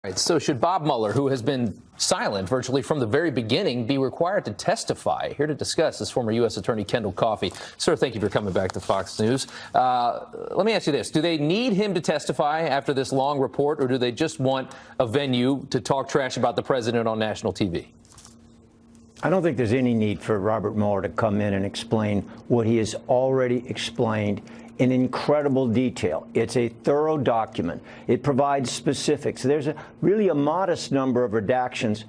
Right, so should Bob Mueller, who has been silent virtually from the very beginning, be required to testify? Here to discuss is former U.S. Attorney Kendall Coffey. Sir, thank you for coming back to Fox News. Let me ask you this. Do they need him to testify after this long report, or do they just want a venue to talk trash about the president on national TV? I don't think there's any need for Robert Mueller to come in and explain what he has already explained in incredible detail. It's a thorough document. It provides specifics. There's really a modest number of redactions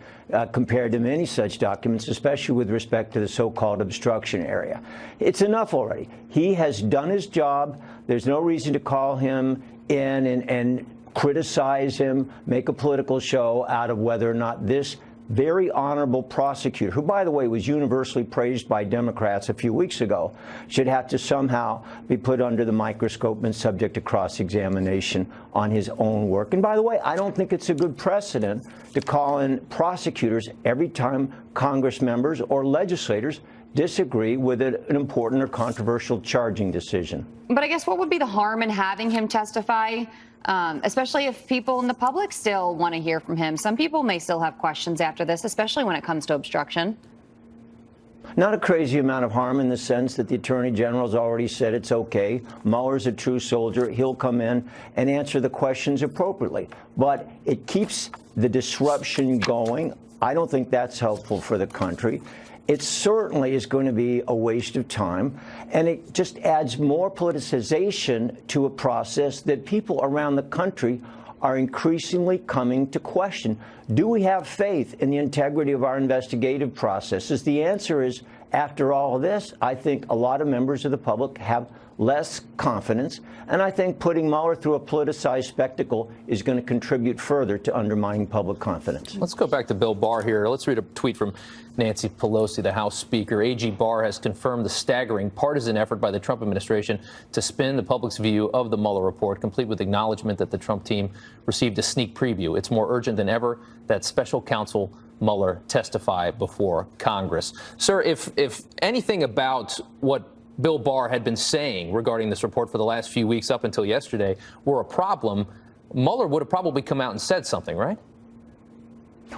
compared to many such documents, especially with respect to the so-called obstruction area. It's enough already. He has done his job. There's no reason to call him in and criticize him, make a political show out of whether or not this very honorable prosecutor, who, by the way, was universally praised by Democrats a few weeks ago, should have to somehow be put under the microscope and subject to cross-examination on his own work. And by the way, I don't think it's a good precedent to call in prosecutors every time Congress members or legislators disagree with an important or controversial charging decision. But I guess what would be the harm in having him testify? Especially if people in the public still want to hear from him. Some people may still have questions after this, especially when it comes to obstruction. Not a crazy amount of harm in the sense that the Attorney General has already said it's okay. Mueller's a true soldier. He'll come in and answer the questions appropriately. But it keeps the disruption going. I don't think that's helpful for the country. It certainly is going to be a waste of time, and it just adds more politicization to a process that people around the country are increasingly coming to question. Do we have faith in the integrity of our investigative processes? The answer is, after all of this, I think a lot of members of the public have less confidence, and I think putting Mueller through a politicized spectacle is going to contribute further to undermining public confidence. Let's go back to Bill Barr here. Let's read a tweet from Nancy Pelosi, the House Speaker. AG Barr has confirmed the staggering partisan effort by the Trump administration to spin the public's view of the Mueller report, complete with acknowledgement that the Trump team received a sneak preview. It's more urgent than ever that special counsel Mueller testify before Congress. Sir, if anything about what Bill Barr had been saying regarding this report for the last few weeks up until yesterday were a problem, Mueller would have probably come out and said something, right?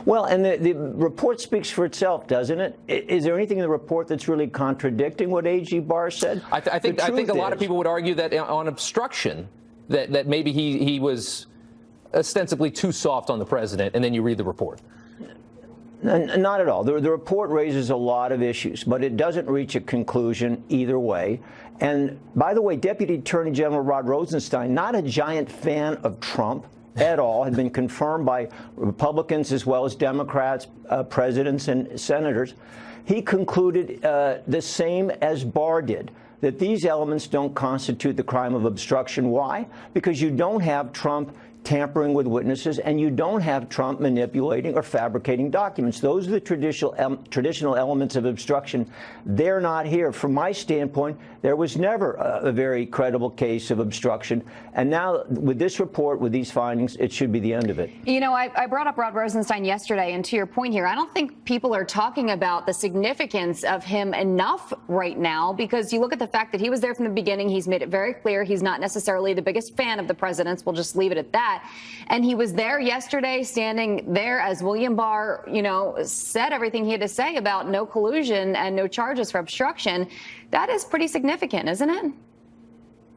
Well, and the report speaks for itself, doesn't it? Is there anything in the report that's really contradicting what AG Barr said? I think a lot of people would argue that on obstruction, that maybe he was ostensibly too soft on the president, and then you read the report. Not at all. The report raises a lot of issues, but it doesn't reach a conclusion either way. And by the way, Deputy Attorney General Rod Rosenstein, not a giant fan of Trump at all, had been confirmed by Republicans as well as Democrats, presidents and senators. He concluded the same as Barr did, that these elements don't constitute the crime of obstruction. Why? Because you don't have Trump tampering with witnesses, and you don't have Trump manipulating or fabricating documents. Those are the traditional elements of obstruction. They're not here. From my standpoint, there was never a very credible case of obstruction. And now, with this report, with these findings, it should be the end of it. You know, I brought up Rod Rosenstein yesterday, and to your point here, I don't think people are talking about the significance of him enough right now, because you look at the fact that he was there from the beginning. He's made it very clear he's not necessarily the biggest fan of the president's. We'll just leave it at that. And he was there yesterday, standing there as William Barr, said everything he had to say about no collusion and no charges for obstruction. That is pretty significant, isn't it?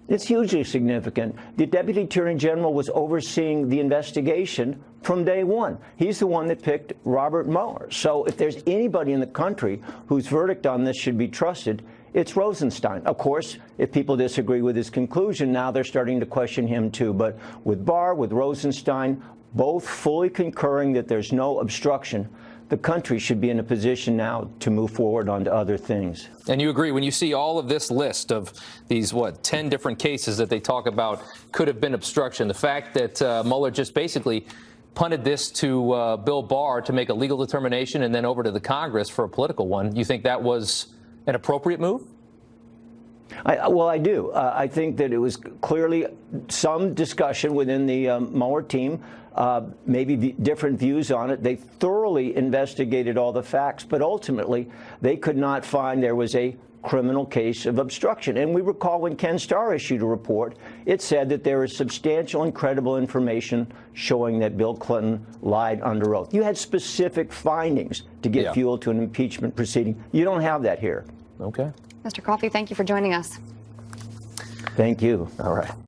It's hugely significant. The Deputy Attorney General was overseeing the investigation from day one. He's the one that picked Robert Mueller. So if there's anybody in the country whose verdict on this should be trusted, it's Rosenstein. Of course, if people disagree with his conclusion, now they're starting to question him too. But with Barr, with Rosenstein, both fully concurring that there's no obstruction, the country should be in a position now to move forward on to other things. And you agree, when you see all of this list of these, 10 different cases that they talk about could have been obstruction, the fact that Mueller just basically punted this to Bill Barr to make a legal determination and then over to the Congress for a political one, you think that was an appropriate move? Well, I do. I think that it was clearly some discussion within the Mueller team maybe different views on it. They thoroughly investigated all the facts, but ultimately they could not find there was a criminal case of obstruction. And we recall when Ken Starr issued a report, it said that there is substantial and credible information showing that Bill Clinton lied under oath. You had specific findings to get fuel to an impeachment proceeding. You don't have that here. Okay. Mr. Coffey, thank you for joining us. Thank you. All right.